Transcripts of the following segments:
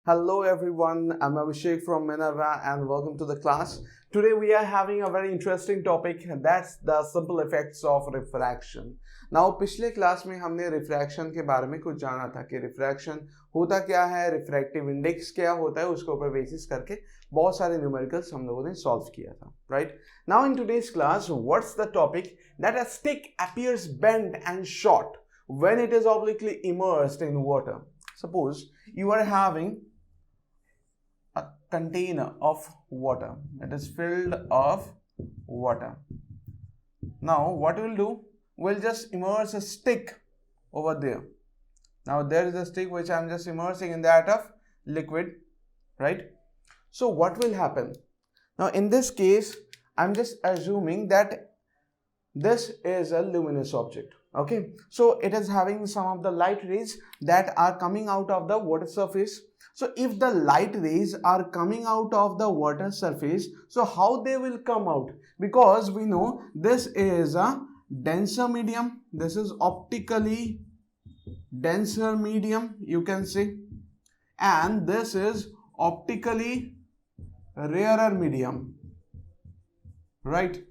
Hello everyone, I'm Abhishek from Minerva and welcome to the class. Today we are having a very interesting topic, that's the simple effects of refraction. Now पिछले class में हमने refraction के बारे में कुछ जाना था कि रिफ्रैक्शन होता क्या है, रिफ्रैक्टिव इंडेक्स क्या होता है, उसके ऊपर बेसिस करके बहुत सारे न्यूमेरिकल्स हम लोगों ने सॉल्व किया था, right? Now in today's class what's the topic that a stick appears bent and short when it is obliquely immersed in water. Suppose you are having a container of water that is filled of water. Now what we'll do, we'll just immerse a stick over there. Now there is a stick which I'm just immersing in that of liquid, right? So what will happen? Now in this case I'm just assuming that this is a luminous object. Okay, so it is having some of the light rays that are coming out of the water surface. So if the light rays are coming out of the water surface, so how they will come out? Because we know this is a denser medium, this is optically denser medium, you can say, and this is optically rarer medium, right?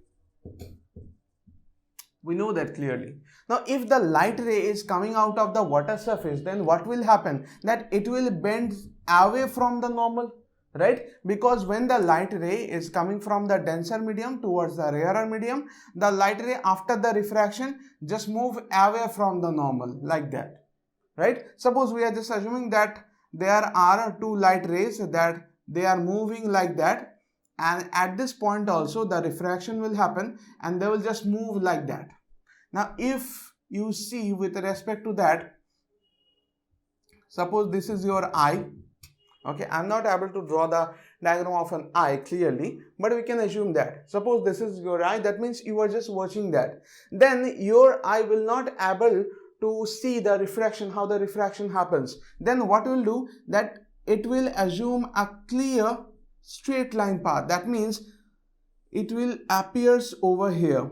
We know that clearly. Now if the light ray is coming out of the water surface, then what will happen? That it will bend away from the normal, right? Because when the light ray is coming from the denser medium towards the rarer medium, the light ray after the refraction just move away from the normal like that, right? Suppose we are just assuming that there are two light rays that they are moving like that, and at this point also the refraction will happen and they will just move like that. Now if you see with respect to that, suppose this is your eye. Okay, I'm not able to draw the diagram of an eye clearly, but we can assume that. Suppose this is your eye, that means you are just watching that. Then your eye will not able to see the refraction, how the refraction happens. Then what will do, that it will assume a clear straight line path. That means it will appears over here.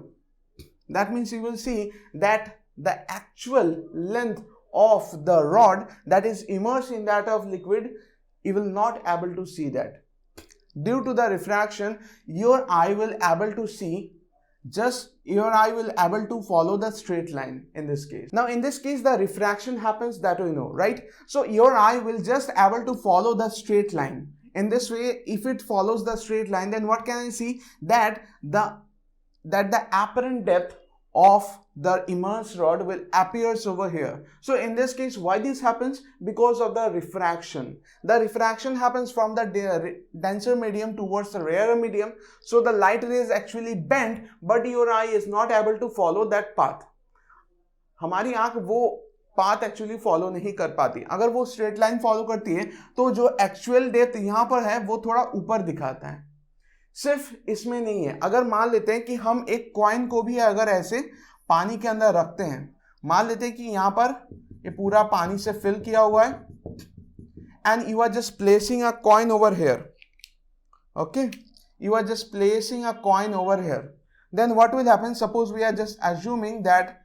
That means you will see that the actual length of the rod that is immersed in that of liquid, you will not able to see that. Due to the refraction, your eye will able to see, just your eye will able to follow the straight line in this case. Now in this case the refraction happens, that we know, right? So your eye will just able to follow the straight line. In this way, if it follows the straight line, then what can I see? That the apparent depth of the immersed rod will appears over here. So in this case, why this happens? Because of the refraction. The refraction happens from the denser medium towards the rarer medium. So the light ray is actually bent, but your eye is not able to follow that path. हमारी आंख वो path actually follow नहीं कर पाती. अगर वो straight line follow करती है तो जो एक्चुअल डेप्थ यहाँ पर है वो थोड़ा ऊपर दिखाता है. सिर्फ इसमें नहीं है, अगर मान लेते हैं कि हम एक कॉइन को भी अगर ऐसे पानी के अंदर रखते हैं, मान लेते हैं कि यहाँ पर ये पूरा पानी से फिल किया हुआ है and you are just placing a coin over here. Okay, you are just placing a coin over here, then what will happen? Suppose we are just assuming that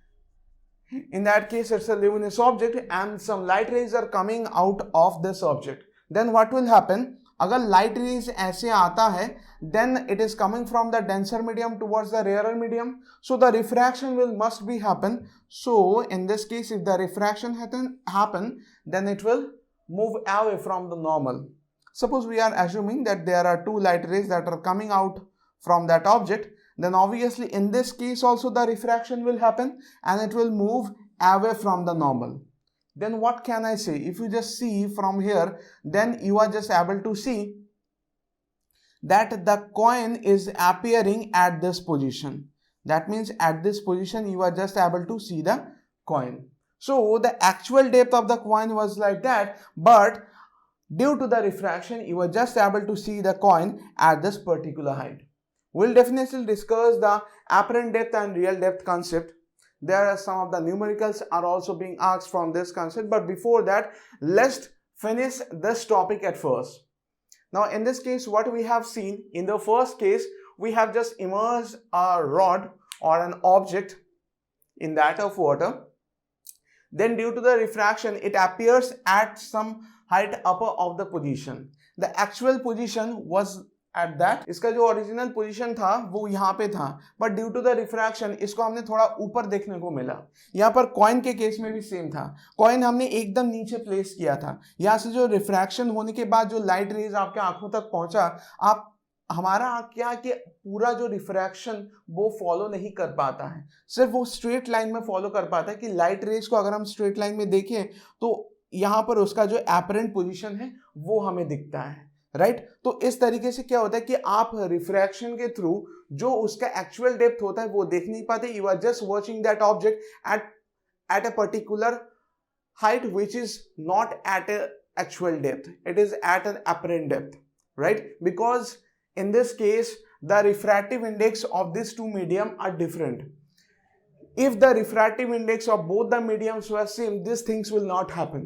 in that case it's a luminous object and some light rays are coming out of this object. Then what will happen? अगर light rays ऐसे आता है, then it is coming from the denser medium towards the rarer medium, so the refraction will must be happen. So in this case, if the refraction happen, then it will move away from the normal. Suppose we are assuming that there are two light rays that are coming out from that object, then obviously in this case also the refraction will happen and it will move away from the normal. Then what can I say? If you just see from here, then you are just able to see that the coin is appearing at this position. That means at this position you are just able to see the coin. So the actual depth of the coin was like that, but due to the refraction you are just able to see the coin at this particular height. We'll definitely discuss the apparent depth and real depth concept. There are some of the numericals are also being asked from this concept, but before that, let's finish this topic at first. Now in this case, what we have seen, in the first case, we have just immersed a rod or an object in that of water. Then due to the refraction, it appears at some height upper of the position. The actual position was at that. इसका जो original position था वो यहाँ पे था, but due to the refraction इसको हमने थोड़ा ऊपर देखने को मिला. यहाँ पर कॉइन के केस में भी सेम था. कॉइन हमने एकदम नीचे प्लेस किया था. यहाँ से जो रिफ्रैक्शन होने के बाद जो लाइट रेज आपके आंखों तक पहुंचा, आप हमारा क्या कि पूरा जो रिफ्रैक्शन वो फॉलो नहीं कर पाता है, सिर्फ वो स्ट्रेट लाइन में फॉलो कर पाता है. कि लाइट रेज को अगर हम स्ट्रेट लाइन में देखें तो यहाँ पर उसका जो एपरेंट पोजीशन है वो हमें दिखता है, राइट. तो इस तरीके से क्या होता है कि आप रिफ्रैक्शन के थ्रू जो उसका एक्चुअल डेप्थ होता है वो देख नहीं पाते. You are just watching that object at a particular height which is not at actual depth, it is at an apparent depth, right. Because in this case the refractive index of these two medium are different. If the refractive index of both the mediums were same, these things will not happen.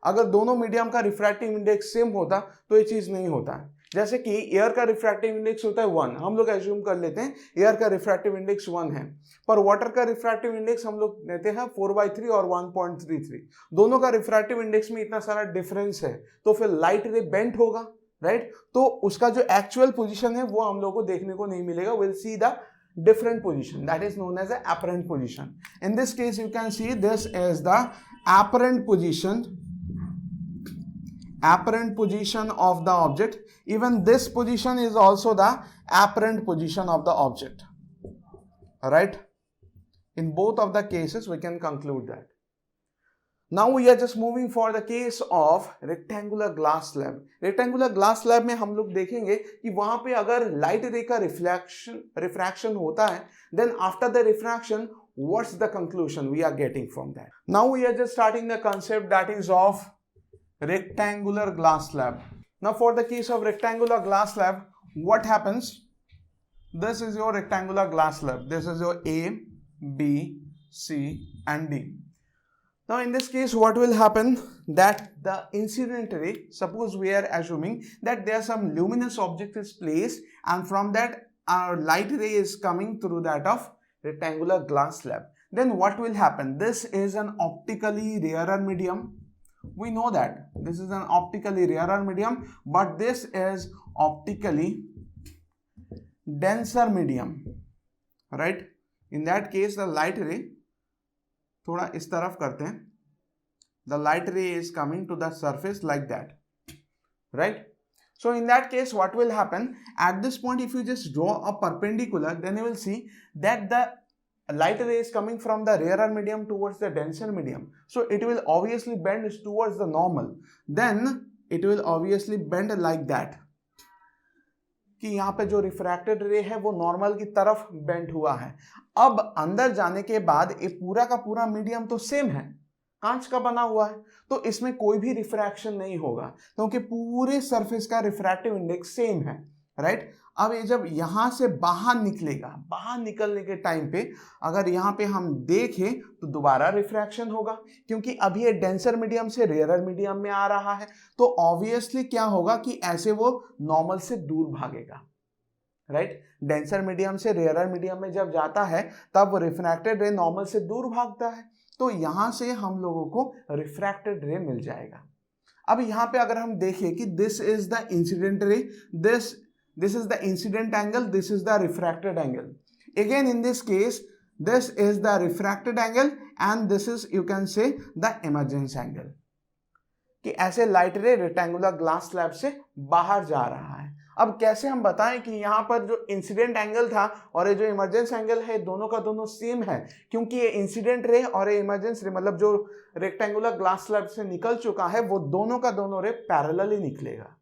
अगर दोनों medium का refractive index same होता तो ये चीज नहीं होता. जैसे कि एयर का रिफ्रैक्टिव इंडेक्स होता है 1, हम लोग एज्यूम कर लेते हैं एयर का रिफ्रैक्टिव इंडेक्स 1 है, पर वाटर का रिफ्रैक्टिव इंडेक्स हम लोग लेते हैं 4/3 और 1.33. दोनों का रिफ्रैक्टिव इंडेक्स में इतना सारा डिफरेंस है, तो फिर लाइट रे बेंट होगा, राइट. तो उसका जो एक्चुअल पोजीशन है वो हम लोगों को देखने को नहीं मिलेगा. Will see the different position, that is known as the apparent position. In this case you can see this is the apparent position of the object. Even this position is also the apparent position of the object, right. In both of the cases we can conclude that. Now we are just moving for the case of rectangular glass slab. Rectangular glass slab में हम लोग देखेंगे कि वहां पे अगर light रे का रिफ्रैक्शन होता है, then after the refraction what's the conclusion we are getting from that. Now we are just starting the concept that is of rectangular glass slab. Now for the case of rectangular glass slab, what happens? This is your rectangular glass slab. This is your A, B, C and D. Now in this case what will happen, that the incident ray, suppose we are assuming that there some luminous object is placed and from that our light ray is coming through that of rectangular glass slab. Then what will happen? This is an optically rarer medium. We know that this is an optically rarer medium, but this is optically denser medium, right. In that case the light ray थोड़ा इस तरफ करते हैं, the light ray is coming to the surface like that, right. So in that case what will happen, at this point if you just draw a perpendicular, then you will see that the light ray is coming from the rarer medium towards the denser medium, so it will obviously bend towards the normal. Then it will obviously bend like that, कि यहाँ पे जो refracted रे है वो normal की तरफ bent हुआ है. अब अंदर जाने के बाद ये पूरा का पूरा मीडियम तो सेम है, कांच का बना हुआ है, तो इसमें कोई भी रिफ्रैक्शन नहीं होगा क्योंकि पूरे सरफेस का रिफ्रैक्टिव इंडेक्स सेम है, राइट. अब ये जब यहाँ से बाहर निकलेगा, बाहर निकलने के टाइम पे अगर यहाँ पे हम देखें तो दोबारा रिफ्रैक्शन होगा, क्योंकि अभी ये डेंसर मीडियम से रेयर मीडियम में आ रहा है, तो ऑब्वियसली क्या होगा कि ऐसे वो नॉर्मल से दूर भागेगा, राइट. डेंसर मीडियम से रेयर मीडियम में जब जाता है तब वो रिफ्रैक्टेड रे नॉर्मल से दूर भागता है, तो यहाँ से हम लोगों को रिफ्रैक्टेड रे मिल जाएगा. अब यहाँ पे अगर हम देखें कि this is the incident ray, this is the incident angle, this is the refracted angle. Again in this case this is the refracted angle and this is you can say the emergence angle. कि ऐसे light रे rectangular glass slab से बाहर जा रहा है. अब कैसे हम बताएं कि यहाँ पर जो इंसिडेंट एंगल था और ये जो इमरजेंस एंगल है दोनों का दोनों सेम है, क्योंकि ये इंसिडेंट रे और ये इमरजेंस रे मतलब जो रेक्टेंगुलर ग्लास स्लैब से निकल चुका है वो दोनों का दोनों रे पैरेलल ही निकलेगा.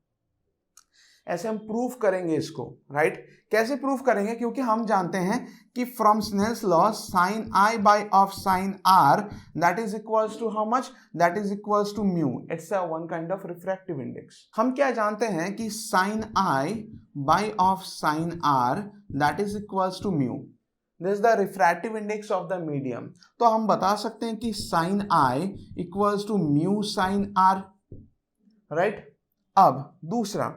ऐसे हम प्रूफ करेंगे इसको, राइट. कैसे प्रूफ करेंगे, क्योंकि हम जानते हैं कि from Snell's law sine i by of sine r that is equals to how much, that is equals to mu. It's a one kind of refractive index. हम क्या जानते हैं कि sine i by of sine r that is equals to mu. This is the refractive index of the medium. तो हम बता सकते हैं कि sine i equals to mu sine r, right. अब दूसरा,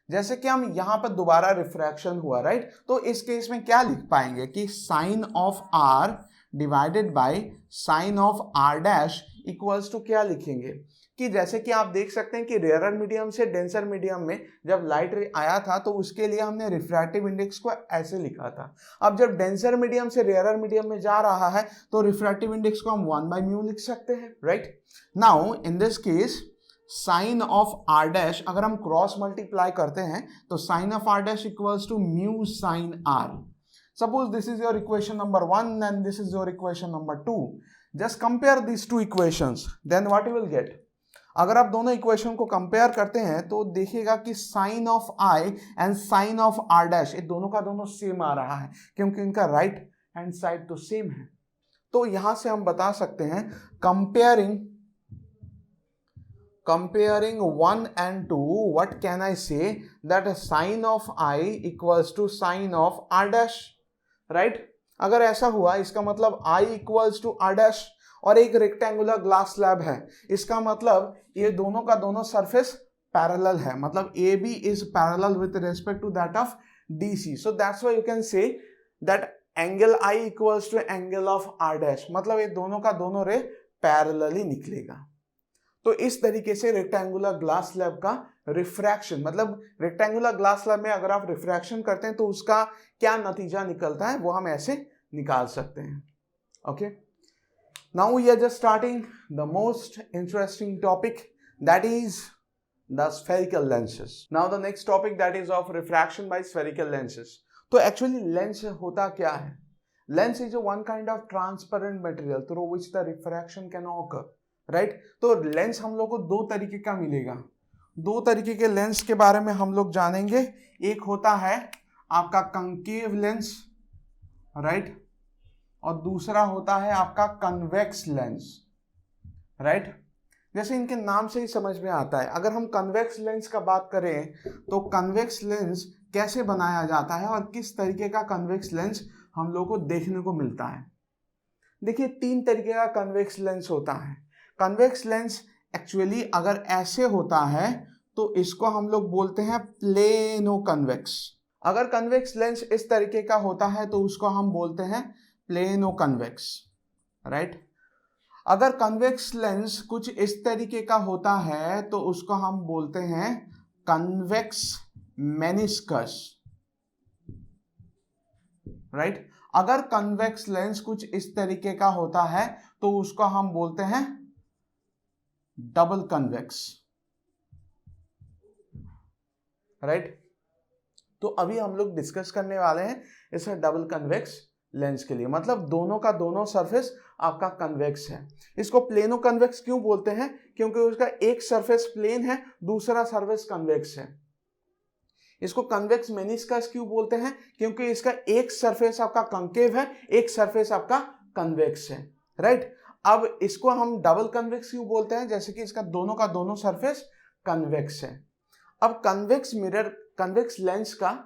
जैसे कि हम यहां पर दोबारा रिफ्रैक्शन हुआ, राइट, तो इस केस में क्या लिख पाएंगे कि sine of r divided by sine of r dash equals to क्या लिखेंगे, कि जैसे कि आप देख सकते हैं कि रेयरर मीडियम से डेंसर मीडियम में जब लाइट रे आया था तो उसके लिए हमने रिफ्रैक्टिव इंडेक्स को ऐसे लिखा था। अब जब डेंसर मीडियम से रेयरर मीडियम में जा रहा है तो रिफ्रैक्टिव इंडेक्स को हम 1/μ लिख सकते हैं, right. Now in this case sine of r dash अगर हम क्रॉस मल्टीप्लाई करते हैं तो sine of r dash equals to mu sine r. Suppose this is your equation number 1 and this is your equation number 2. Just compare these two equations. Then what you will get? अगर आप दोनों equation को compare करते हैं तो देखिएगा कि sine of i and sine of r dash ये दोनों का दोनों सेम आ रहा है क्योंकि इनका राइट हैंड साइड तो सेम है। तो यहां से हम बता सकते हैं comparing 1 and 2, what can I say? That sine of I equals to sine of r dash, right? अगर ऐसा हुआ इसका मतलब I equals to r dash और एक रेक्टेंगुलर ग्लास स्लैब है, इसका मतलब ये दोनों का दोनों सरफेस पैरेलल है, मतलब AB is parallel with respect to that of DC. So that's why you can say that angle I equals to angle of r dash, मतलब ये दोनों का दोनों रे पैरेलली निकलेगा। तो इस तरीके से रेक्टेंगुलर ग्लास स्लैब का रिफ्रैक्शन, मतलब रेक्टेंगुलर ग्लास स्लैब में अगर आप रिफ्रैक्शन करते हैं तो उसका क्या नतीजा निकलता है वो हम ऐसे निकाल सकते हैं। Okay, now we are just starting the most interesting topic, that is the spherical lenses. Now the next topic that is of refraction by spherical lenses. तो एक्चुअली लेंस होता क्या है? Lens is one kind of transparent material through which the refraction can occur, right. तो lens हम लोग को दो तरीके का मिलेगा, दो तरीके के लेंस के बारे में हम लोग जानेंगे। एक होता है आपका कंकेव लेंस, राइट, और दूसरा होता है आपका कन्वेक्स लेंस, राइट। जैसे इनके नाम से ही समझ में आता है, अगर हम कन्वेक्स लेंस का बात करें तो कन्वेक्स लेंस कैसे बनाया जाता है और किस तरीके का कन्वेक्स लेंस हम लोग को देखने को मिलता है। देखिए, तीन तरीके का कन्वेक्स लेंस होता है। कन्वेक्स लेंस एक्चुअली अगर ऐसे होता है तो इसको हम लोग बोलते हैं प्लेनो कन्वेक्स। अगर कन्वेक्स लेंस इस तरीके का होता है तो उसको हम बोलते हैं प्लेनो कन्वेक्स, राइट। अगर कन्वेक्स लेंस कुछ इस तरीके का होता है तो उसको हम बोलते हैं कन्वेक्स मेनिस्कस, राइट। अगर कन्वेक्स लेंस कुछ इस तरीके का होता है तो उसको हम बोलते हैं डबल कन्वेक्स, राइट। तो अभी हम लोग डिस्कस करने वाले हैं इस डबल कन्वेक्स लेंस के लिए, मतलब दोनों का दोनों सरफेस आपका कन्वेक्स है। इसको प्लेनो कन्वेक्स क्यों बोलते हैं? क्योंकि उसका एक सरफेस प्लेन है, दूसरा सरफेस कन्वेक्स है। इसको कन्वेक्स मेनिस्कस क्यों बोलते हैं? क्योंकि इसका एक सरफेस आपका कंकेव है, एक सरफेस आपका कन्वेक्स है, राइट। अब इसको हम डबल कन्वेक्स क्यों बोलते हैं? जैसे कि इसका दोनों का दोनों सरफेस कन्वेक्स है। अब कन्वेक्स मिरर, कन्वेक्स लेंस का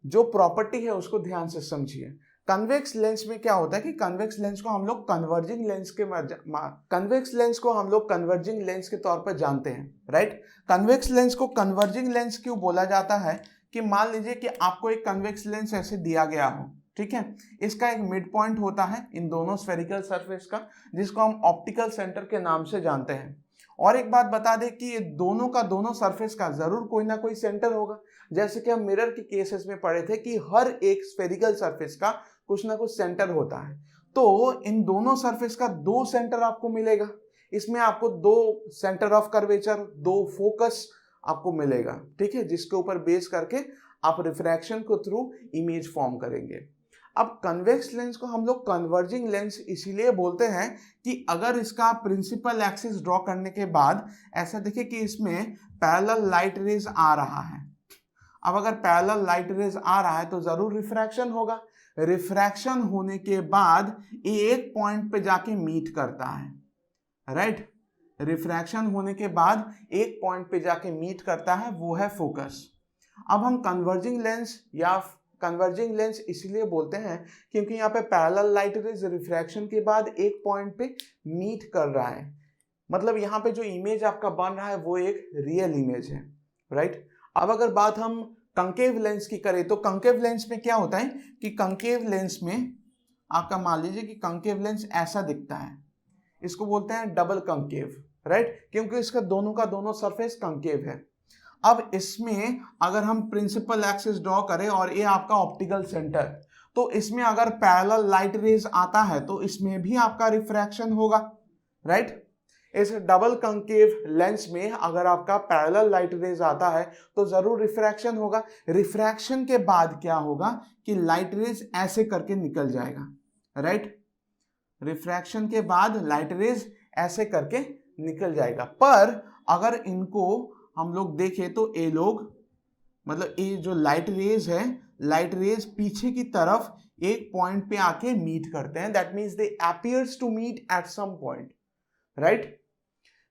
जो प्रॉपर्टी है उसको ध्यान से समझिए। कन्वेक्स लेंस में क्या होता है कि कन्वेक्स लेंस को हम लोग कन्वर्जिंग लेंस के तौर पर जानते हैं, राइट। कन्वेक्स लेंस को कन्वर्जिंग लेंस क्यों बोला जाता है? कि मान लीजिए कि आपको एक कन्वेक्स लेंस ऐसे दिया गया हो, ठीक है, इसका एक मिड पॉइंट होता है इन दोनों स्फेरिकल सरफेस का, जिसको हम ऑप्टिकल सेंटर के नाम से जानते हैं। और एक बात बता दें कि ये दोनों का दोनों सरफेस का जरूर कोई ना कोई सेंटर होगा, जैसे कि हम मिरर के केसेस में पढ़े थे कि हर एक स्फेरिकल सरफेस का कुछ ना कुछ सेंटर होता है। तो इन दोनों सरफेस का दो सेंटर आपको मिलेगा, इसमें आपको दो सेंटर ऑफ कर्वेचर, दो फोकस आपको मिलेगा, ठीक है, जिसके ऊपर बेस करके आप रिफ्रैक्शन को थ्रू इमेज फॉर्म करेंगे। अब कन्वेक्स लेंस को हम लोग कन्वर्जिंग लेंस इसीलिए बोलते हैं कि अगर इसका प्रिंसिपल एक्सिस ड्रॉ करने के बाद ऐसा देखिए कि इसमें पैरेलल लाइट रेज आ रहा है। अब अगर पैरेलल लाइट रेज आ रहा है तो जरूर रिफ्रैक्शन होगा। रिफ्रैक्शन होने के बाद एक पॉइंट पे जाके मीट करता है, राइट। रिफ्रैक्शन होने के बाद एक पॉइंट पे जाके मीट करता है, वो है फोकस। अब हम कन्वर्जिंग लेंस या कन्वर्जिंग लेंस इसलिए बोलते हैं क्योंकि यहाँ पे पैरेलल लाइट रेज रिफ्रैक्शन के बाद एक पॉइंट पे मीट कर रहा है, मतलब यहाँ पे जो इमेज आपका बन रहा है वो एक रियल इमेज है, राइट। अब अगर बात हम कंकेव लेंस की करें तो कंकेव लेंस में क्या होता है कि कंकेव लेंस में आपका मान लीजिए कि कंकेव लेंस ऐसा दिखता है, इसको बोलते हैं डबल कंकेव, राइट, क्योंकि इसका दोनों का दोनों सरफेस कंकेव है। अब इसमें अगर हम प्रिंसिपल एक्सिस ड्रॉ करें और ये आपका ऑप्टिकल सेंटर, तो इसमें अगर पैरेलल लाइट रेज आता है तो इसमें भी आपका रिफ्रैक्शन होगा, राइट। इस डबल कंकेव लेंस में अगर आपका पैरेलल लाइट रेज आता है तो जरूर रिफ्रैक्शन होगा। रिफ्रैक्शन के बाद क्या होगा कि लाइट रेज ऐसे करके निकल जाएगा, राइट। रिफ्रैक्शन के बाद लाइट रेज ऐसे करके निकल जाएगा। पर अगर इनको हम लोग देखें तो ये लोग, मतलब ये जो लाइट रेज है, लाइट रेज पीछे की तरफ एक पॉइंट पे आके मीट करते हैं, that means they appears to meet at some point, right.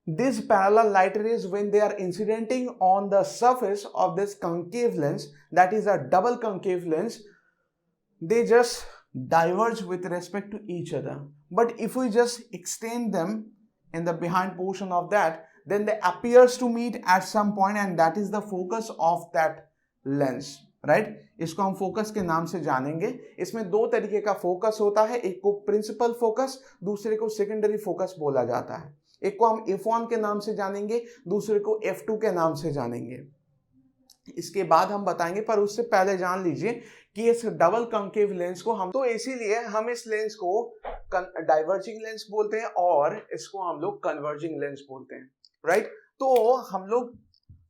These parallel light rays, when they are incidenting on the surface of this concave lens, that is a double concave lens, they just diverge with respect to each other. But if we just extend them in the behind portion of that, then they appears to meet at some point, and that is the focus of that lens, right? इसको हम focus के नाम से जानेंगे। इसमें दो तरीके का फोकस होता है, एक को प्रिंसिपल फोकस, दूसरे को सेकेंडरी फोकस बोला जाता है। एक को हम F1 के नाम से जानेंगे, दूसरे को F2 के नाम से जानेंगे, इसके बाद हम बताएंगे। पर उससे पहले जान लीजिए कि इस डबल कंकेव लेंस को हम, तो इसीलिए हम इस लेंस को डाइवर्जिंग लेंस बोलते हैं और इसको हम लोग कन्वर्जिंग लेंस बोलते हैं, राइट। तो हम लोग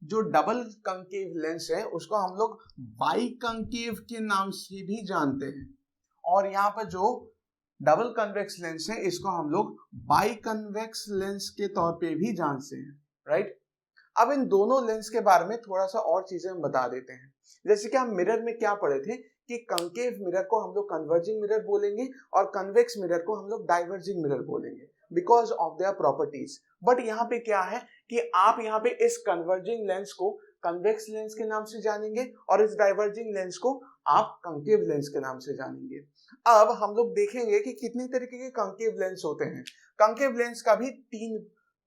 जो डबल कंकेव लेंस है उसको हम लोग बाई कंकेव के नाम से भी जानते हैं, और यहाँ पर जो डबल कन्वेक्स लेंस है इसको हम लोग बाई कन्वेक्स लेंस के तौर पे भी जानते हैं, राइट। अब इन दोनों लेंस के बारे में थोड़ा सा और चीजें हम बता देते हैं। जैसे कि हम मिरर में क्या पढ़े थे कि कंकेव मिरर को हम लोग कन्वर्जिंग मिरर बोलेंगे और कन्वेक्स मिरर को हम लोग डाइवर्जिंग मिरर बोलेंगे because of their properties. But यहाँ पे क्या है कि आप यहाँ पे इस कन्वर्जिंग लेंस को कन्वेक्स लेंस के नाम से जानेंगे और इस डाइवर्जिंग लेंस को आप कंकेव लेंस के नाम से जानेंगे। अब हम लोग देखेंगे कि कितने तरीके के कंकेव लेंस होते हैं। कंकेव लेंस का भी 3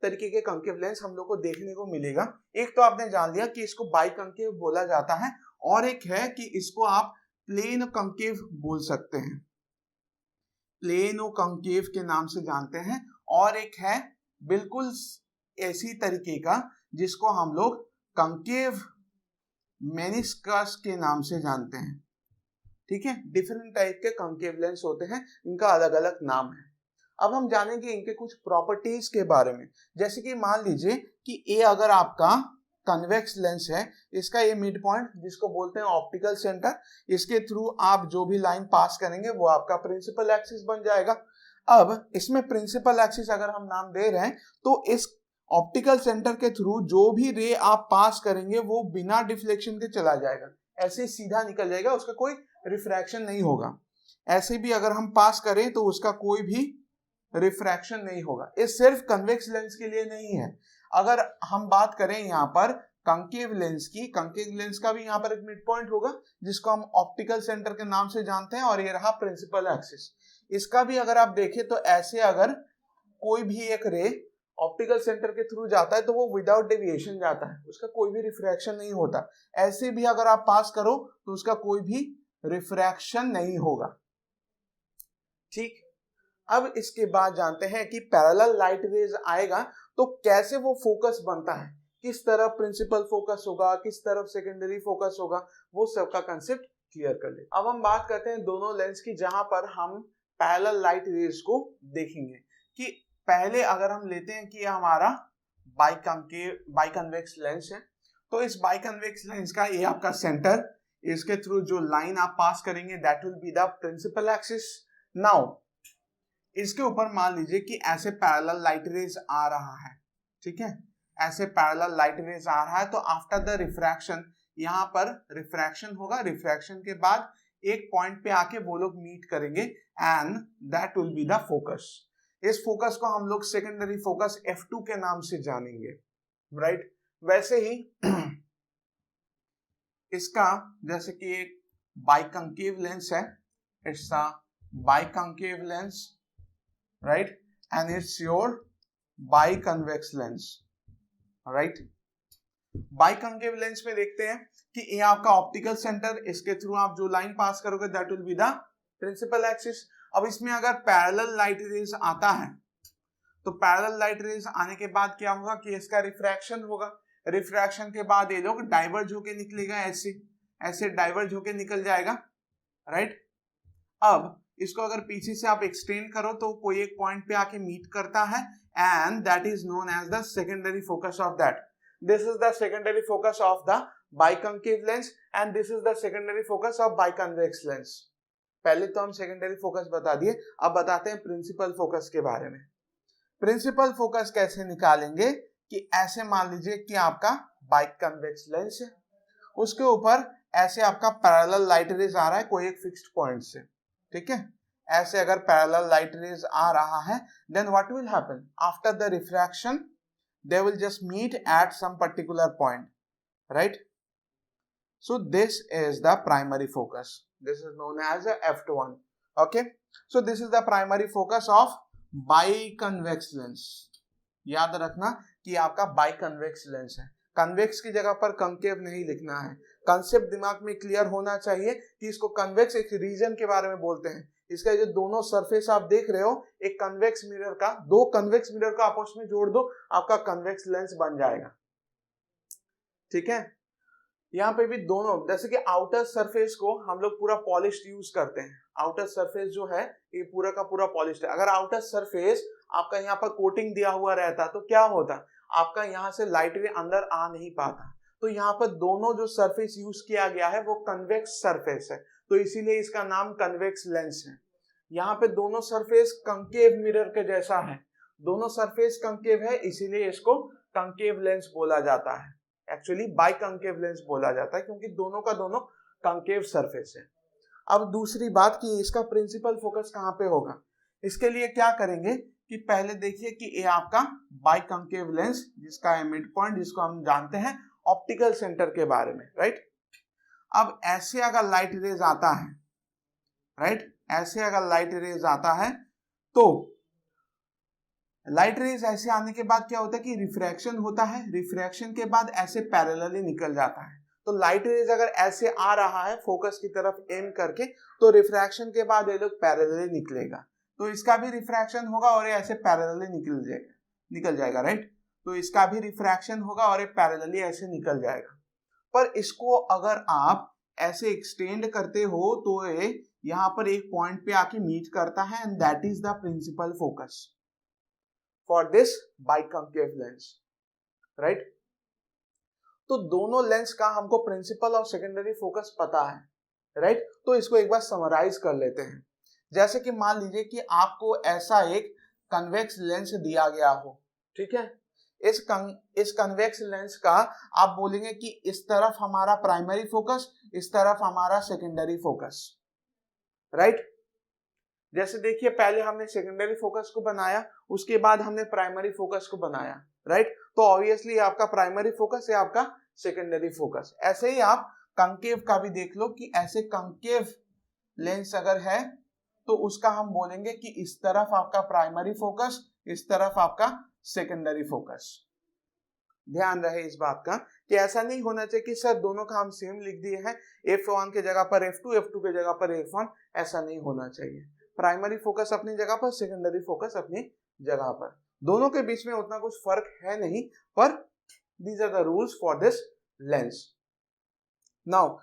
तरीके के कंकेव लेंस हम लोग को देखने को मिलेगा। एक तो आपने जान लिया कि इसको बाई कंकेव बोला जाता है, और एक है कि इसको आप प्लेनो कंकेव बोल सकते हैं, प्लेनो कंकेव के नाम से जानते हैं, और एक है बिल्कुल ऐसी तरीके का जिसको हम लोग कंकेव मेनिस्कस के नाम से जानते हैं, ठीक है। डिफरेंट टाइप के कंकेव लेंस होते हैं, इनका अलग अलग नाम है। अब हम जानेंगे इनके कुछ प्रॉपर्टीज के बारे में। जैसे कि मान लीजिए कि ये अगर आपका कन्वेक्स लेंस है, इसका ये मिड पॉइंट जिसको बोलते हैं ऑप्टिकल सेंटर, इसके थ्रू आप जो भी लाइन पास करेंगे वो आपका प्रिंसिपल एक्सिस बन जाएगा। अब इसमें प्रिंसिपल एक्सिस अगर हम नाम दे रहे हैं तो इस ऑप्टिकल सेंटर के थ्रू जो भी रे आप पास करेंगे वो बिना डिफ्लेक्शन के चला जाएगा, ऐसे सीधा निकल जाएगा, उसका कोई रिफ्रैक्शन नहीं होगा। ऐसे भी अगर हम पास करें तो उसका कोई भी रिफ्रैक्शन नहीं होगा। ये सिर्फ कन्वेक्स लेंस के लिए नहीं है। अगर हम बात करें यहाँ पर कंकेव लेंस की, कंकेव लेंस का भी यहाँ पर एक मिड पॉइंट होगा जिसको हम ऑप्टिकल सेंटर के नाम से जानते हैं, और ये रहा प्रिंसिपल एक्सिस। इसका भी अगर आप देखें तो ऐसे अगर कोई भी एक रे ऑप्टिकल सेंटर के थ्रू जाता है तो वो विदाउट डेविएशन जाता है, उसका कोई भी रिफ्रैक्शन नहीं होता। ऐसे भी अगर आप पास करो तो उसका कोई भी रिफ्रैक्शन नहीं होगा, ठीक। अब इसके बाद जानते हैं कि पैरेलल लाइट रेज आएगा तो कैसे वो फोकस बनता है, किस तरफ प्रिंसिपल फोकस होगा, किस तरफ सेकेंडरी फोकस होगा, वो सबका कंसेप्ट क्लियर कर ले। अब हम बात करते हैं दोनों लेंस की, जहां पर हम पैरेलल लाइट रेज को देखेंगे। कि पहले अगर हम लेते हैं कि हमारा बाइकन्वेक्स लेंस है, तो इस बाइकन्वेक्स लेंस का ये आपका सेंटर, इसके थ्रू जो लाइन आप पास करेंगे that will be the principal axis. Now इसके ऊपर मान लीजिए कि ऐसे पैरेलल लाइट रेज आ रहा है, ठीक है, ऐसे पैरेलल लाइट रेज आ रहा है, तो आफ्टर द रिफ्रैक्शन यहाँ पर रिफ्रैक्शन होगा। रिफ्रैक्शन के बाद एक पॉइंट पे आके वो लोग मीट करेंगे and that will be the focus. इस फोकस को हम लोग सेकेंडरी फोकस F2 के नाम से जानेंगे, राइट। वैसे ही इसका जैसे कि एक बाइकंकेव लेंस है, it's a biconcave lens, right, and it's your biconvex lens, right। Biconcave lens में देखते हैं कि ये आपका ऑप्टिकल सेंटर, इसके थ्रू आप जो लाइन पास करोगे that will be the principal axis. अब इसमें अगर पैरेलल लाइट रेज आता है तो पैरेलल लाइट रेज आने के बाद क्या होगा कि इसका रिफ्रैक्शन होगा, रिफ्रैक्शन के बाद ये लोग डाइवर्ज होके निकलेगा, ऐसे डाइवर्ज होके निकल जाएगा, राइट। अब इसको अगर पीछे से आप एक्सटेंड करो तो कोई एक पॉइंट पे आके मीट करता है, and that is known as the secondary focus of that. This is the secondary focus of the biconcave lens and this is the secondary focus of biconvex lens. पहले तो हम सेकेंडरी फोकस बता दिए, अब बताते हैं प्रिंसिपल फोकस के बारे में. प्रिंसिपल फोकस कैसे निकालेंगे कि ऐसे मान लीजिए कि आपका बाइकॉन्वेक्स लेंस है, उसके ऊपर ऐसे आपका पैरेलल लाइट रेज आ रहा है कोई एक फिक्स्ड पॉइंट से, ठीक है. ऐसे अगर पैरेलल लाइट रेज आ रहा है, then what will happen after the refraction, they will just meet at some particular point, right. So this is the primary focus, this is known as f2.1. Okay, so this is the primary focus of biconvex lens. याद रखना कि आपका biconvex lens है, convex की जगह पर concave नहीं लिखना है. कंसेप्ट दिमाग में क्लियर होना चाहिए कि इसको कन्वेक्स एक रीजन के बारे में बोलते हैं. इसका जो दोनों सरफेस आप देख रहे हो, एक कन्वेक्स मिरर का, दो कन्वेक्स मिरर का आपस में जोड़ दो, आपका कन्वेक्स लेंस बन जाएगा, ठीक है. यहाँ पे भी दोनों, जैसे कि आउटर सरफेस को हम लोग पूरा पॉलिश्ड यूज करते हैं. आउटर सरफेस जो है ये पूरा का पूरा पॉलिश्ड है. अगर आउटर सरफेस आपका यहाँ पर कोटिंग दिया हुआ रहता तो क्या होता, आपका यहाँ से लाइट रे अंदर आ नहीं पाता. तो यहाँ पर दोनों जो सरफेस यूज किया गया है वो कन्वेक्स सरफेस है, तो इसीलिए इसका नाम कन्वेक्स लेंस है. यहाँ पे दोनों सरफेस कंकेव मिरर के जैसा है, दोनों सरफेस कंकेव है, इसीलिए इसको कंकेव लेंस बोला जाता है. एक्चुअली बाइकॉन्केव लेंस बोला जाता है क्योंकि दोनों का दोनों कंकेव सरफेस है. अब दूसरी बात कि इसका प्रिंसिपल फोकस कहाँ पे होगा, इसके लिए क्या करेंगे कि पहले देखिए कि ये आपका बाइकॉन्केव लेंस, जिसका है मिड पॉइंट, जिसको हम जानते हैं ऑप्टिकल सेंटर के बारे में, राइट. अब ऐसे अगर लाइट रेज आता है, राइट, ऐसे अगर लाइट रेज आता है तो लाइट रेज ऐसे आने के बाद क्या होता है कि रिफ्रैक्शन होता है, रिफ्रैक्शन के बाद ऐसे पैरेलली निकल जाता है. तो लाइट रेज अगर ऐसे आ रहा है फोकस की तरफ एम करके, तो रिफ्रैक्शन के बाद ये लोग पैरेलली निकलेगा, तो इसका भी रिफ्रैक्शन होगा और ये ऐसे पैरेलली निकल जाएगा, राइट. तो इसका भी रिफ्रैक्शन होगा और ये पैरेलली ऐसे निकल जाएगा. पर इसको अगर आप ऐसे एक्सटेंड करते हो तो ये यहाँ पर एक पॉइंट पे आके मीट करता है, and that is the principal focus for this biconcave lens, right. तो दोनों लेंस का हमको प्रिंसिपल और सेकेंडरी फोकस पता है, राइट. तो इसको एक बार समराइज कर लेते हैं. जैसे कि मान लीजिए कि आपको ऐसा एक कन्वेक्स लेंस दिया गया हो, ठीक है. इस कन्वेक्स लेंस का आप बोलेंगे कि इस तरफ हमारा प्राइमरी फोकस, इस तरफ हमारा सेकेंडरी फोकस, राइट. जैसे देखिए पहले हमने सेकेंडरी फोकस को बनाया, उसके बाद हमने प्राइमरी फोकस को बनाया, राइट. तो ऑब्वियसली आपका प्राइमरी फोकस है, आपका सेकेंडरी फोकस. ऐसे ही आप कंकेव का भी देख लो कि ऐसे कंकेव लेंस अगर है तो उसका हम बोलेंगे कि इस तरफ आपका प्राइमरी फोकस, इस तरफ आपका सेकेंडरी फोकस. ध्यान रहे इस बात का कि ऐसा नहीं होना चाहिए कि सर दोनों का हम सेम लिख दिए हैं, F1 के जगह पर F2, F2 के जगह पर F1, ऐसा नहीं होना चाहिए. प्राइमरी फोकस अपनी जगह पर, सेकेंडरी फोकस अपनी जगह पर, दोनों के बीच में उतना कुछ फर्क है नहीं, पर these are the rules for this lens. Now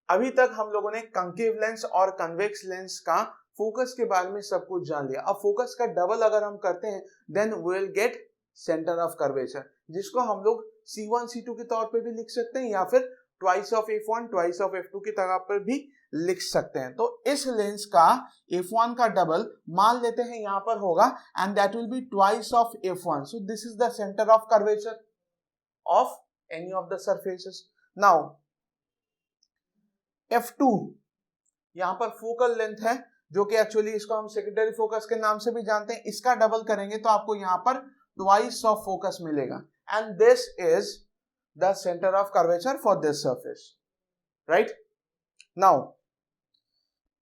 अभी तक हम लोगों ने कंकेव लेंस और कन्वेक्स लेंस का फोकस के बारे में सब कुछ जान लिया. अब फोकस का डबल अगर हम करते हैं, then we will get centre of curvature, जिसको हम लोग C1 C2 के तौर पे भी लिख सकते हैं, या फिर twice of F1 twice of F2 की तरह पर भी लिख सकते हैं. तो इस लेंस का F1 का डबल मान लेते हैं यहां पर होगा, and that will be twice of F1. So this is the centre of curvature of any of the surfaces. Now F2 यहां पर फोकल लेंथ है, जो कि एक्चुअली इसको हम सेकेंडरी फोकस के नाम से भी जानते हैं. इसका डबल करेंगे तो आपको यहां पर ट्वाइस ऑफ फोकस मिलेगा, and this is the centre of curvature for this surface, right.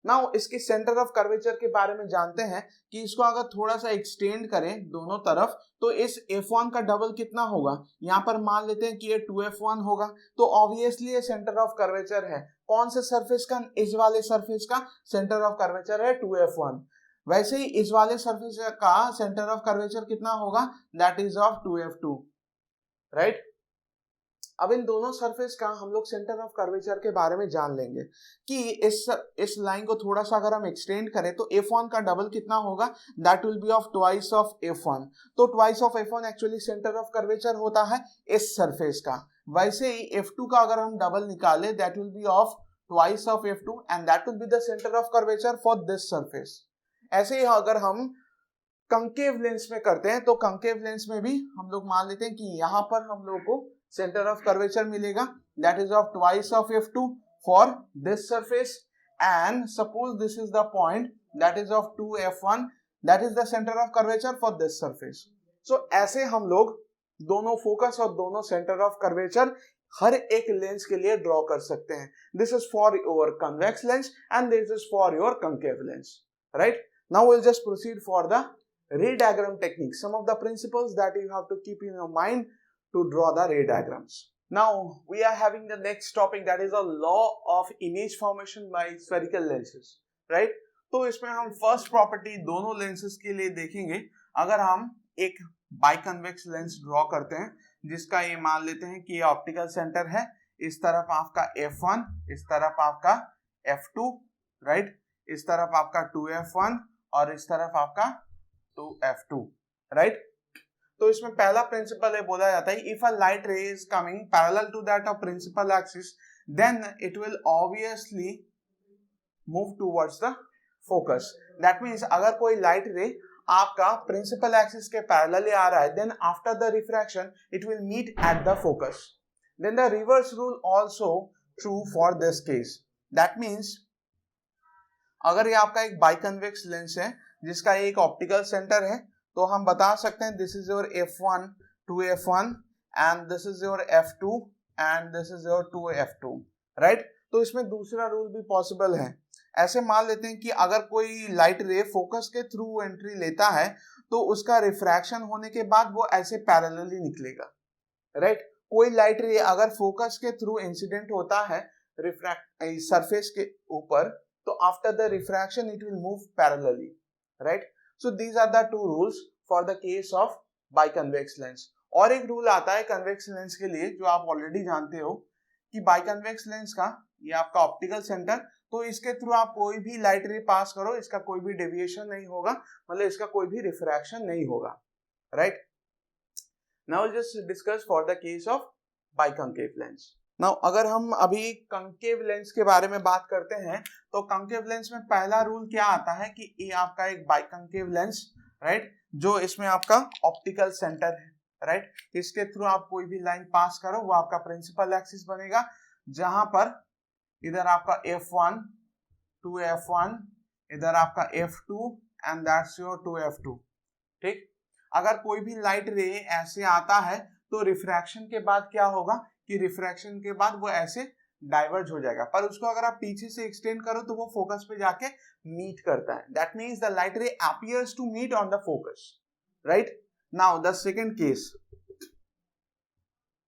Now इसके सेंटर ऑफ कर्वेचर के बारे में जानते हैं कि इसको अगर थोड़ा सा एक्सटेंड करें दोनों तरफ, तो इस F1 का डबल कितना होगा, यहां पर मान लेते हैं कि ये 2F1 होगा. तो ऑब्वियसली ये सेंटर ऑफ कर्वेचर है. कौन से सरफेस का, इस वाले सरफेस का सेंटर ऑफ कर्वेचर है 2F1. वैसे ही इस वाले सरफेस का सेंटर ऑफ कर्वेचर कितना होगा, that is of 2f2, right. अब इन दोनों सरफेस का हम लोग सेंटर ऑफ कर्वेचर के बारे में जान लेंगे कि इस लाइन को थोड़ा सा अगर हम एक्सटेंड करें तो f1 का डबल कितना होगा, that will be of twice of f1। तो twice of f1 actually centre of curvature होता है इस सरफेस का। वैसे ही f2 का अगर हम डबल निकाले, that will be of twice of f2 and that will be the centre of curvature for this surface. ऐसे ही अगर हम कंकेव लेंस में करते हैं तो कंकेव लेंस में भी हम लोग मान लेते हैं कि यहाँ पर हम लोग को सेंटर ऑफ कर्वेचर मिलेगा, that is of twice of f2 for this surface and suppose this is the point that is of 2f1, that is the centre of curvature for this surface. So ऐसे हम लोग दोनों focus और दोनों centre of curvature हर एक lens के लिए draw कर सकते हैं। This is for your convex lens and this is for your concave lens, right. Now we'll just proceed for the ray diagram technique, some of the principles that you have to keep in your mind to draw the ray diagrams. Now we are having the next topic, that is a law of image formation by spherical lenses, right? तो इसमें हम first property दोनों lenses के लिए देखेंगे। अगर हम एक बाइकन्वेक्स लेंस ड्रॉ करते हैं जिसका ये मान लेते हैं कि ये ऑप्टिकल सेंटर है, इस तरफ आपका f1, इस तरफ आपका f2, राइट, इस तरफ आपका 2f1 और इस तरफ आपका 2f2, राइट। तो इसमें पहला प्रिंसिपल है, बोला जाता है if a light ray is coming parallel to that of principal axis then it will obviously move towards the focus. That means अगर कोई लाइट रे आपका प्रिंसिपल एक्सिस के पैरेलल आ रहा है, then after the refraction it will meet at the focus. Then the reverse rule also true for this case. That means अगर ये आपका एक बाइकन्वेक्स लेंस है जिसका एक ऑप्टिकल सेंटर है, तो हम बता सकते हैं this is your f1 2f1 and this is your f2 and this is your 2f2, right. तो इसमें दूसरा रूल भी पॉसिबल है। ऐसे मान लेते हैं कि अगर कोई लाइट रे फोकस के थ्रू एंट्री लेता है तो उसका रिफ्रैक्शन होने के बाद वो ऐसे पैरेलली निकलेगा, राइट। कोई लाइट रे अगर फोकस के थ्रू इंसिडेंट होता है रिफ्रैक्ट सरफेस के ऊपर, तो after the refraction it will move parallelly, right. So these are the two rules for the case of biconvex lens. और एक रूल आता है कन्वेक्स लेंस के लिए जो आप ऑलरेडी जानते हो कि बाइकन्वेक्स लेंस का ये आपका ऑप्टिकल सेंटर, तो इसके थ्रू आप कोई भी लाइट रे पास करो, इसका कोई भी डेविएशन नहीं होगा, मतलब इसका कोई भी रिफ्रैक्शन नहीं होगा, right. Now just discuss for the case of biconcave lens. Now अगर हम अभी कंकेव लेंस के बारे में बात करते हैं तो कंकेव लेंस में पहला रूल क्या आता है कि ये आपका एक बाइकंकेव लेंस, राइट, जो इसमें आपका ऑप्टिकल सेंटर है, राइट। इसके थ्रू आप कोई भी लाइन पास करो वो आपका प्रिंसिपल एक्सिस बनेगा, जहां पर इधर आपका f1 2f1, इधर आपका f2 and that's your 2f2, ठीक। अगर कोई भी लाइट रे ऐसे आता है तो रिफ्रैक्शन के बाद क्या होगा कि रिफ्रैक्शन के बाद वो ऐसे डाइवर्ज हो जाएगा, पर उसको अगर आप पीछे से एक्सटेंड करो तो वो फोकस पे जाके मीट करता है। That means the light ray appears to meet on the focus, right. Now the second case,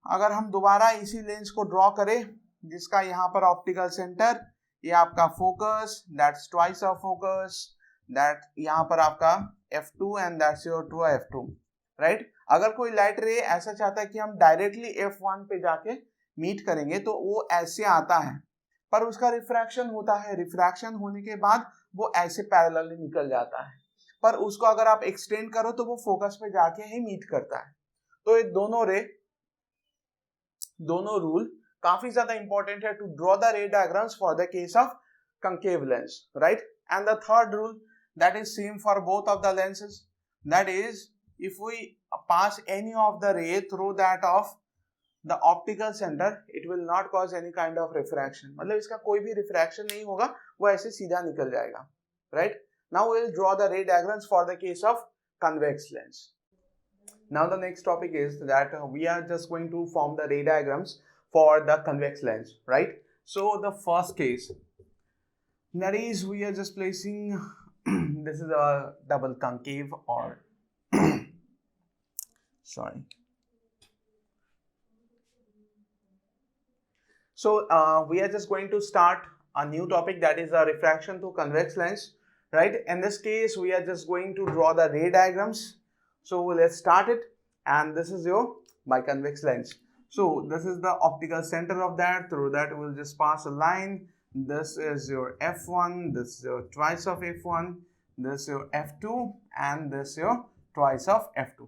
अगर हम दोबारा इसी लेंस को ड्रॉ करें जिसका यहाँ पर ऑप्टिकल सेंटर, ये आपका focus, that's twice of focus, that यहाँ पर आपका f2 and that's your 2f2, right. अगर कोई लाइट रे ऐसा चाहता है कि हम डायरेक्टली f1 पे जाके मीट करेंगे तो वो ऐसे आता है, पर उसका रिफ्रैक्शन होता है, रिफ्रैक्शन होने के बाद वो ऐसे पैरेलली निकल जाता है, पर उसको अगर आप एक्सटेंड करो तो वो फोकस पे जाके ही मीट करता है। तो ये दोनों रूल काफी ज्यादा इंपॉर्टेंट है to draw the ray diagrams for the case of concave lens, right. And the third rule that is same for both of the lenses, that is if we pass any of the ray through that of the optical center it will not cause any kind of refraction, मतलब इसका कोई भी refraction नहीं होगा, वो ऐसे सीधा निकल जाएगा, right। Now we will draw the ray diagrams for the case of convex lens. Now the next topic is that we are just going to form the ray diagrams for the convex lens, right। So the first case, that is we are just placing this is a double concave or sorry. So we are just going to start a new topic, that is a refraction through convex lens, right? In this case, we are just going to draw the ray diagrams. So let's start it. And this is your biconvex lens. So this is the optical center of that. Through that, we'll just pass a line. This is your F1. This is your twice of F1. This is your F2, and this is your twice of F2,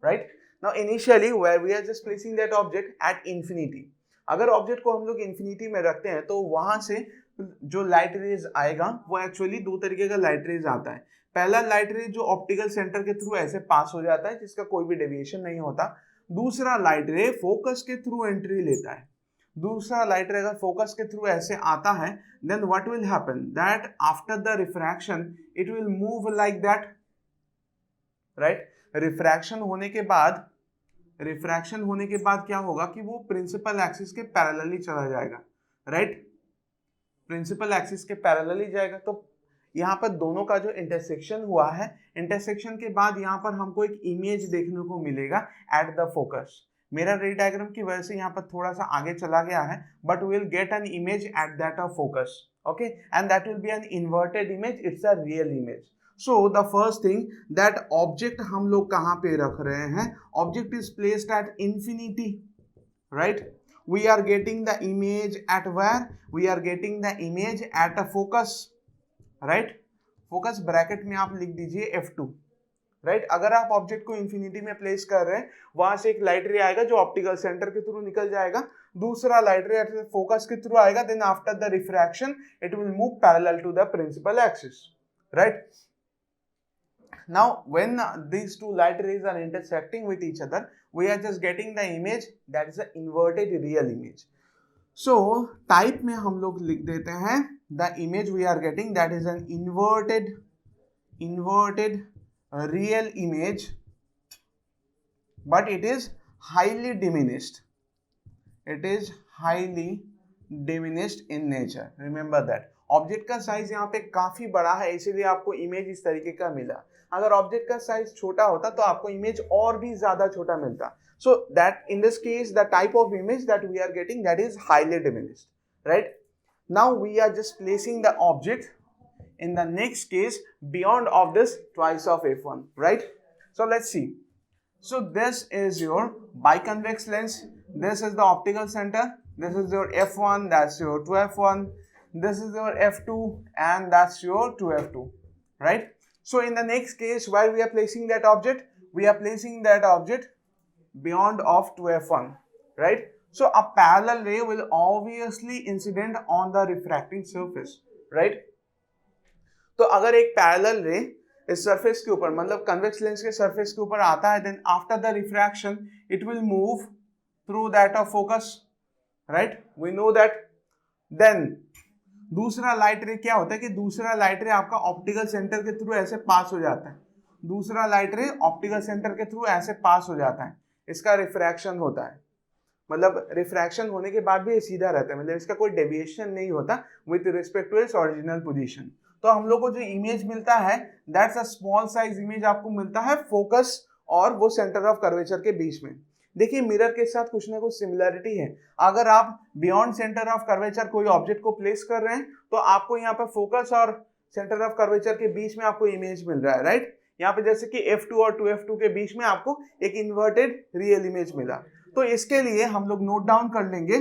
right? Now initially, where we are just placing that object at infinity. अगर object को हम लोग infinity में रखते हैं तो वहां से जो लाइट रेज आएगा वो एक्चुअली दो तरीके का लाइट रेज आता है. पहला लाइट रेज जो ऑप्टिकल सेंटर के थ्रू ऐसे पास हो जाता है जिसका कोई भी डेविएशन नहीं होता. दूसरा लाइट रे फोकस के थ्रू एंट्री लेता है. दूसरा लाइट रे अगर फोकस के थ्रू ऐसे आता है, then what will happen that after the refraction it will move like that, right? Refraction होने के बाद क्या होगा कि वो प्रिंसिपल एक्सिस के पैरेलली चला जाएगा, राइट? प्रिंसिपल एक्सिस के पैरेलली जाएगा. तो यहाँ पर दोनों का जो इंटरसेक्शन हुआ है, इंटरसेक्शन के बाद यहाँ पर हमको एक इमेज देखने को मिलेगा एट द फोकस. मेरा रे डायग्राम की वजह से यहाँ पर थोड़ा सा आगे चला गया है, but we will get an image at that of focus, okay, and that will be an inverted image. It's a real image. So the first thing that object हम लोग कहाँ पे रख रहे हैं? Object is placed at infinity, right? We are getting the image at where? We are getting the image at a focus, right? Focus bracket में आप लिख दीजिए F2, right? अगर आप ऑब्जेक्ट को इंफिनिटी में प्लेस कर रहे हैं, वहां से एक लाइट रे आएगा जो ऑप्टिकल सेंटर के थ्रू निकल जाएगा. दूसरा लाइट रे फोकस के थ्रू आएगा. Then after the refraction it will move parallel to the principal axis, right? Now when these two light rays are intersecting with each other, we are just getting the image that is an inverted real image. So type में हम लोग लिख देते हैं the image we are getting that is an inverted real image, but it is highly diminished. It is highly diminished in nature. Remember that. Object का size यहाँ पे काफी बड़ा है, इसीलिए आपको इमेज इस तरीके का मिला. अगर ऑब्जेक्ट का साइज छोटा होता तो आपको इमेज और भी ज्यादा छोटा मिलता. So that in this case the type of image that we are getting that is highly diminished, right? Now we are just placing the object in the next case beyond of this twice of f1, right? So let's see. So this is your biconvex lens. This is the optical center. This is your f1, that's your 2f1. This is your f2 and that's your 2f2, right? So in the next case, where we are placing that object, we are placing that object beyond of 2f1, right? So a parallel ray will obviously incident on the refracting surface, right? तो अगर एक parallel रे इस surface के ऊपर मतलब convex lens के surface के ऊपर आता है, then after the refraction it will move through that of focus, right? We know that. देन दूसरा लाइट रे क्या होता है कि दूसरा लाइट रे आपका ऑप्टिकल सेंटर के थ्रू ऐसे पास हो जाता है. दूसरा लाइट रे ऑप्टिकल सेंटर के थ्रू ऐसे पास हो जाता है. इसका रिफ्रैक्शन होता है, मतलब रिफ्रैक्शन होने के बाद भी ये सीधा रहता है, मतलब इसका कोई डेविएशन नहीं होता with respect to its original position. तो हम लोग को जो इमेज मिलता है that's a small size image आपको मिलता है फोकस और वो सेंटर ऑफ कर्वेचर के बीच में. देखिए मिरर के साथ कुछ ना कुछ सिमिलरिटी है. अगर आप बियॉन्ड सेंटर ऑफ कर्वेचर कोई ऑब्जेक्ट को प्लेस कर रहे हैं तो आपको यहाँ पर फोकस और सेंटर ऑफ कर्वेचर के बीच में आपको इमेज मिल रहा है, राइट? यहाँ पे जैसे कि F2 और 2F2 के बीच में आपको एक इन्वर्टेड रियल इमेज मिला. तो इसके लिए हम लोग नोट डाउन कर लेंगे,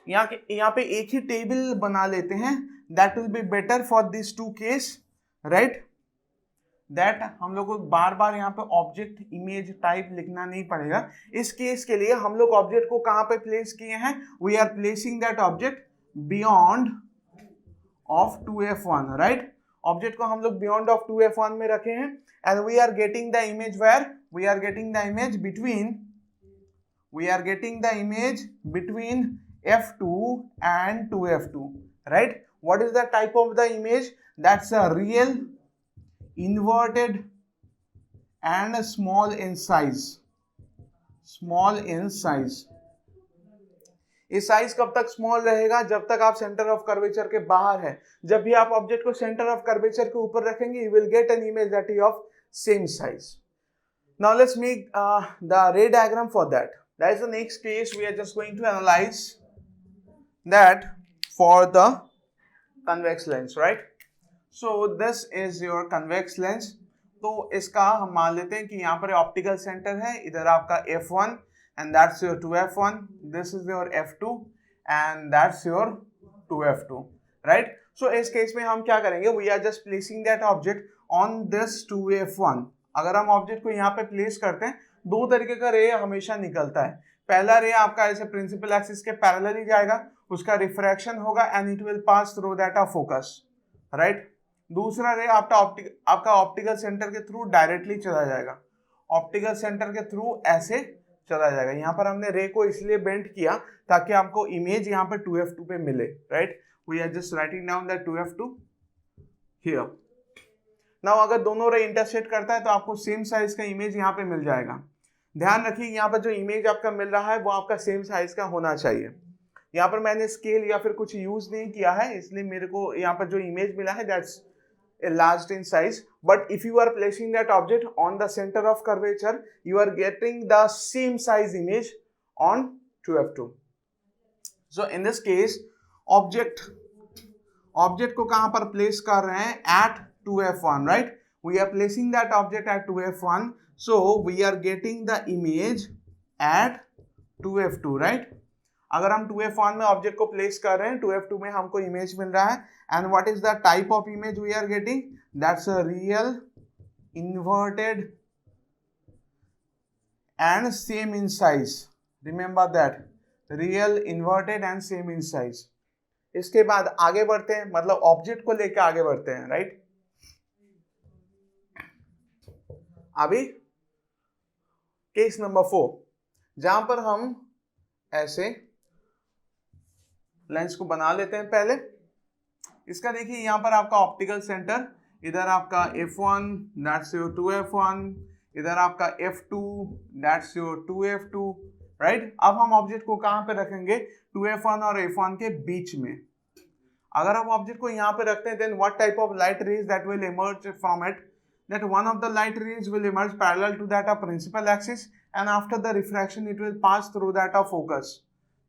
यहाँ पे एक ही टेबल बना लेते हैं. That will be better for this two case, right? दैट हम लोग को बार बार यहाँ पे ऑब्जेक्ट इमेज टाइप लिखना नहीं पड़ेगा. इस केस के लिए हम लोग ऑब्जेक्ट को कहाँ पे प्लेस किए हैं? We are placing that object beyond of 2f1, right? Object को हम लोग बियॉन्ड ऑफ 2f1 में रखे हैं and we are getting the image where we are getting the image between f2 and 2f2, right? What is the type of the image? That's a real, inverted and small in size. Small in size. ये size कब तक small रहेगा? जब तक आप centre of curvature के बाहर है. जब भी आप ऑब्जेक्ट को सेंटर ऑफ कर्वेचर के ऊपर रखेंगे you will get an image that is of same size. Now let's make the ray diagram for that. That is the next case we are just going to analyze that for the convex lens, right? So this is your convex lens. तो इसका हम मान लेते हैं कि यहाँ पर optical centre है, इधर आपका F1 and that's your 2F1, this is your F2 and that's your 2F2, right? So इस केस में हम क्या करेंगे, we are just placing that object on this 2F1। अगर हम ऑब्जेक्ट को यहाँ पे प्लेस करते हैं, दो तरीके का रे हमेशा निकलता है। पहला रे आपका ऐसे प्रिंसिपल एक्सिस के पैरेलल ही जाएगा, उसका रिफ्रैक्शन होगा and it will pass through that of focus, right. दूसरा रे आपका ऑप्टिकल सेंटर के थ्रू डायरेक्टली चला जाएगा, ऑप्टिकल सेंटर के थ्रू ऐसे चला जाएगा। यहाँ पर हमने रे को इसलिए बेंड किया ताकि आपको इमेज यहाँ पर 2F2 पे मिले, right. We are just writing down that 2F2 here. Now अगर दोनों रे इंटरसेक्ट करता है तो आपको सेम साइज का इमेज यहाँ पे मिल जाएगा। ध्यान रखिए यहाँ पर जो इमेज आपका मिल रहा है वो आपका सेम साइज का होना चाहिए। यहाँ पर मैंने स्केल या फिर कुछ यूज नहीं किया है, इसलिए मेरे को यहाँ पर जो इमेज मिला है that's enlarged in size. But if you are placing that object on the center of curvature, you are getting the same size image on 2F2. So in this case, object को कहाँ पर place कर रहे हैं? At 2F1, right? We are placing that object at 2F1, so we are getting the image at 2F2, right? अगर हम 2F1 में object को प्लेस कर रहे हैं, 2F2 में हमको इमेज मिल रहा है, and what is the type of image we are getting? That's a real inverted and same in size. Remember that, real inverted and same in size. इसके बाद आगे बढ़ते हैं, मतलब ऑब्जेक्ट को लेकर आगे बढ़ते हैं, राइट। अभी केस नंबर 4, जहां पर हम ऐसे लेंस को बना लेते हैं। पहले इसका देखिए, यहाँ पर आपका ऑप्टिकल सेंटर, इधर आपका F1 दैट्स योर 2F1, इधर आपका F2 that's your 2F2, right. अब हम ऑब्जेक्ट को कहाँ पे रखेंगे? 2F1 और F1 के बीच में। अगर हम ऑब्जेक्ट को यहाँ पे रखते हैं, then what type of light rays that will emerge from it? that one of the light rays will emerge parallel to that of principal axis, and after the refraction it will pass through that of focus,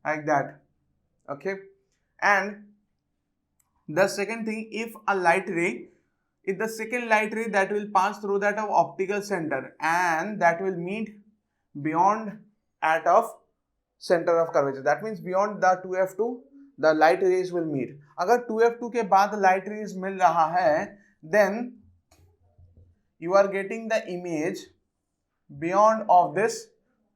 like that, okay. And the second thing, if the second light ray that will pass through that of optical center and that will meet beyond at of center of curvature, that means beyond the 2F2 the light rays will meet. अगर 2F2 के बाद light rays मिल रहा है, then you are getting the image beyond of this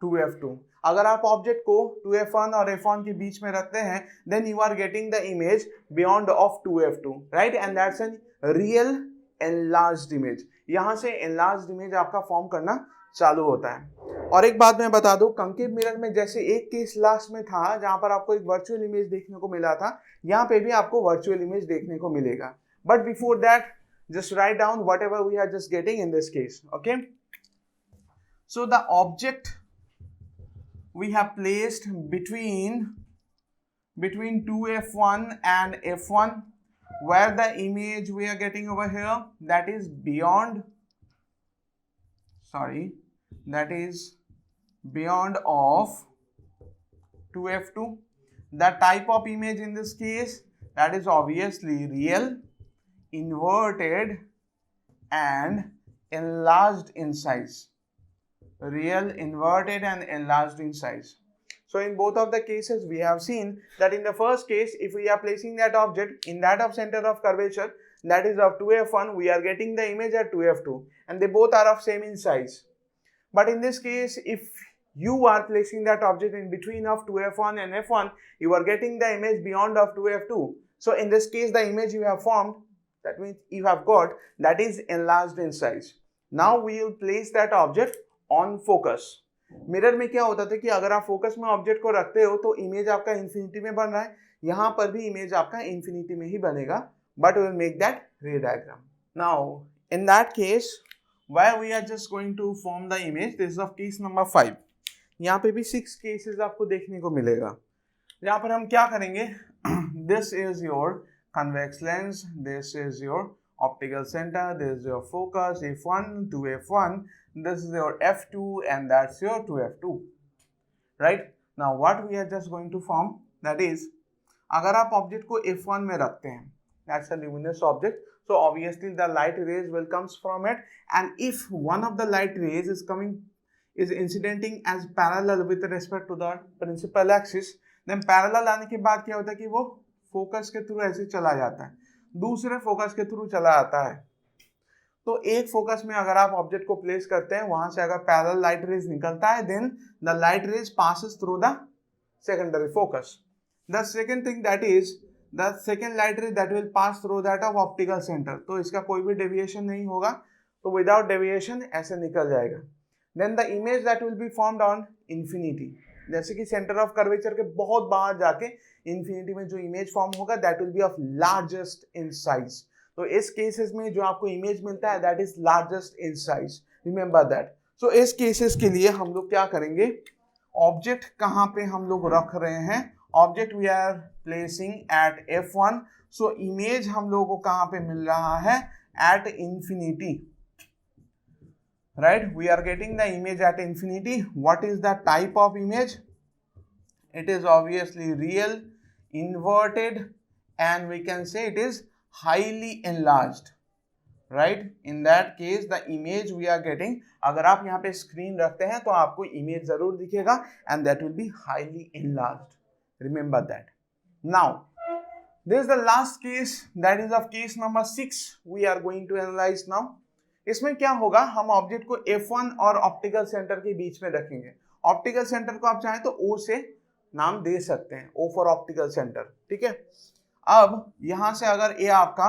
2F2. अगर आप object को 2F1 और F1 के बीच में रखते हैं, then you are getting the image beyond of 2F2, right? And that's a real enlarged image. यहाँ से enlarged image आपका फॉर्म करना चालू होता है। और एक बात मैं बता दूं, कंकेव मिरर में जैसे एक केस लास्ट में था जहां पर आपको एक वर्चुअल इमेज देखने को मिला था, यहाँ पे भी आपको वर्चुअल इमेज देखने को मिलेगा। But before that, just write down whatever we are just getting in this case, okay. So the object we have placed between 2F1 and F1, where the image we are getting over here, that is beyond of 2F2. The type of image in this case, that is obviously real, inverted and enlarged in size. Real, inverted and enlarged in size. So in both of the cases we have seen that in the first case, if we are placing that object in that of center of curvature, that is of 2F1, we are getting the image at 2F2 and they both are of same in size. But in this case, if you are placing that object in between of 2F1 and F1, you are getting the image beyond of 2F2. So in this case, the image you have formed, that means you have got, that is enlarged in size. Now we will place that object on focus. Mirror में क्या होता था कि अगर आप focus में object को रखते हो तो इमेज आपका इंफिनिटी में बन रहा है, यहाँ पर भी इमेज आपका इंफिनिटी में ही बनेगा, बट विल मेक दैट रे diagram. Now in that case where we are just going to form the image, this is of case number 5. यहाँ पे भी 6 cases आपको देखने को मिलेगा. यहाँ पर हम क्या करेंगे, this is your convex lens, this is your optical center, this is your focus, F1 to F1, this is your F2 and that's your 2F2, right? Now what we are just going to form, that is, अगर आप object को F1 में रखते हैं, that's a luminous object, so obviously the light rays will comes from it, and if one of the light rays is incidenting as parallel with respect to the principal axis, then parallel आने के बाद क्या होता है कि वो focus के through ऐसे चला जाता है, दूसरे फोकस के थ्रू चला आता है। तो एक फोकस में अगर आप ऑब्जेक्ट को प्लेस करते हैं, वहां से अगर पैरेलल लाइट रेज निकलता है, then the light rays passes through the secondary focus. The second thing that is the second light rays that will pass through that of optical centre, तो इसका कोई भी डेविएशन नहीं होगा, तो विदाउट डेविएशन ऐसे निकल जाएगा। Then the image that will be formed on infinity, जैसे कि सेंटर ऑफ कर्वेचर के बहुत बाहर जाके इंफिनिटी में जो इमेज फॉर्म होगा that will be of largest in size. तो इस केसेस में जो आपको इमेज मिलता है that is largest in size, remember that. So इस केसेस के लिए हम लोग क्या करेंगे, ऑब्जेक्ट कहाँ पे हम लोग रख रहे हैं, object we are placing at F1, so image हम लोग को कहाँ पे मिल रहा है, at infinity, right? We are getting the image at infinity. What is the type of image? It is obviously real, inverted, and we can say it is highly enlarged, right? In that case the image we are getting, अगर आप यहाँ पे screen रखते हैं तो आपको image जरूर दिखेगा, and that will be highly enlarged, remember that. Now this is the last case, that is of case number 6 we are going to analyze now. इसमें क्या होगा, हम ऑब्जेक्ट को F1 और ऑप्टिकल सेंटर के बीच में रखेंगे। ऑप्टिकल सेंटर को आप चाहें तो O से नाम दे सकते हैं, O फॉर ऑप्टिकल सेंटर, ठीक है। अब यहां से अगर ये आपका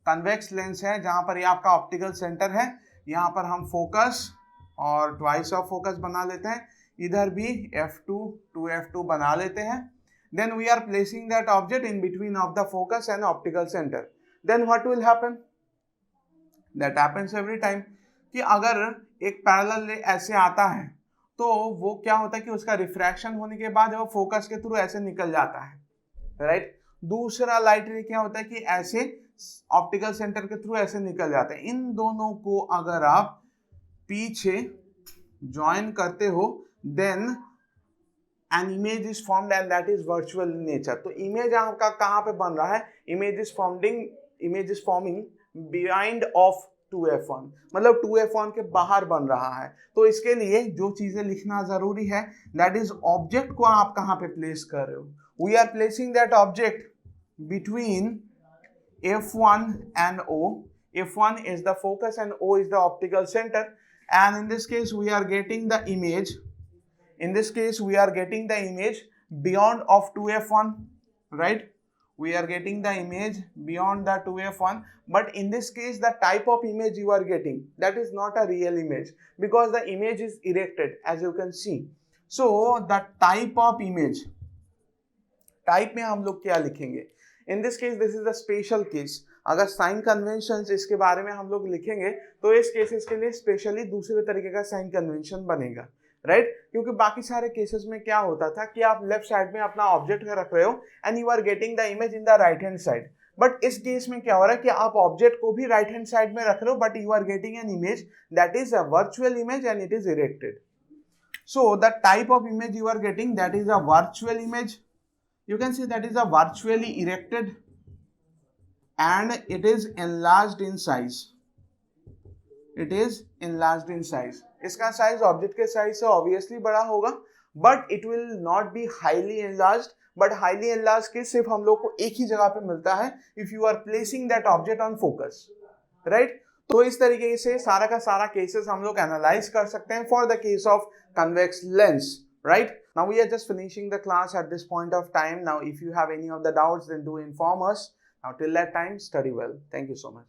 कन्वेक्स लेंस है, जहां पर ये आपका ऑप्टिकल सेंटर है, यहां पर हम फोकस और ट्वाइस ऑफ फोकस बना लेते हैं, इधर भी F2 2F2 बना लेते हैं। Then we are placing that object in between of the focus and optical centre. Then what will happen, that happens every time कि अगर एक पैरेलल रे ऐसे आता है तो वो क्या होता है कि उसका रिफ्रैक्शन होने के बाद वो फोकस के थ्रू ऐसे निकल जाता है, राइट। दूसरा लाइट रे क्या होता है कि ऐसे ऑप्टिकल सेंटर के थ्रू ऐसे निकल जाते हैं। इन दोनों को अगर आप पीछे ज्वाइन करते हो, then an image is formed and that is virtual in nature. तो इमेज आपका कहाँ पे बन रहा है, image is forming behind of 2F1, मतलब 2F1 के बाहर बन रहा है। तो इसके लिए जो चीजें लिखना जरूरी है, दैट इज ऑब्जेक्ट को आप कहाँ पे प्लेस कर रहे हो, we are placing that object between F1 and O. F1 is the focus and O is the optical center, and in this case we are getting the image, beyond of 2F1, right? We are getting the image beyond the 2F1, but in this case the type of image you are getting, that is not a real image because the image is erected, as you can see. So the type of image, type में हम लोग क्या लिखेंगे, इन this case this is the special case. अगर sign convention इसके बारे में हम लोग लिखेंगे तो इस केसेस के लिए स्पेशली दूसरे तरीके का साइन कन्वेंशन बनेगा, राइट? क्योंकि बाकी सारे केसेस में क्या होता था कि आप लेफ्ट साइड में अपना ऑब्जेक्ट रख रहे हो and you are getting the image in the right hand side, but इस केस में क्या हो रहा है कि आप ऑब्जेक्ट को भी राइट हैंड साइड में रख रहे हो, but you are getting an image that is a virtual image and it is erected. So the type of image you are getting, that is a virtual image. You can see that is a virtually erected and it is enlarged in size. It is enlarged in size. इसका size object के size से obviously बड़ा होगा, but it will not be highly enlarged. But highly enlarged के सिर्फ हम लोग को एक ही जगह पे मिलता है if you are placing that object on focus, right? तो इस तरीके से सारा का सारा केसेस हम लोग एनालाइज कर सकते हैं for the case of convex lens, right? Now we are just finishing the class at this point of time. Now if you have any of the doubts, then do inform us. Now till that time, study well. Thank you so much.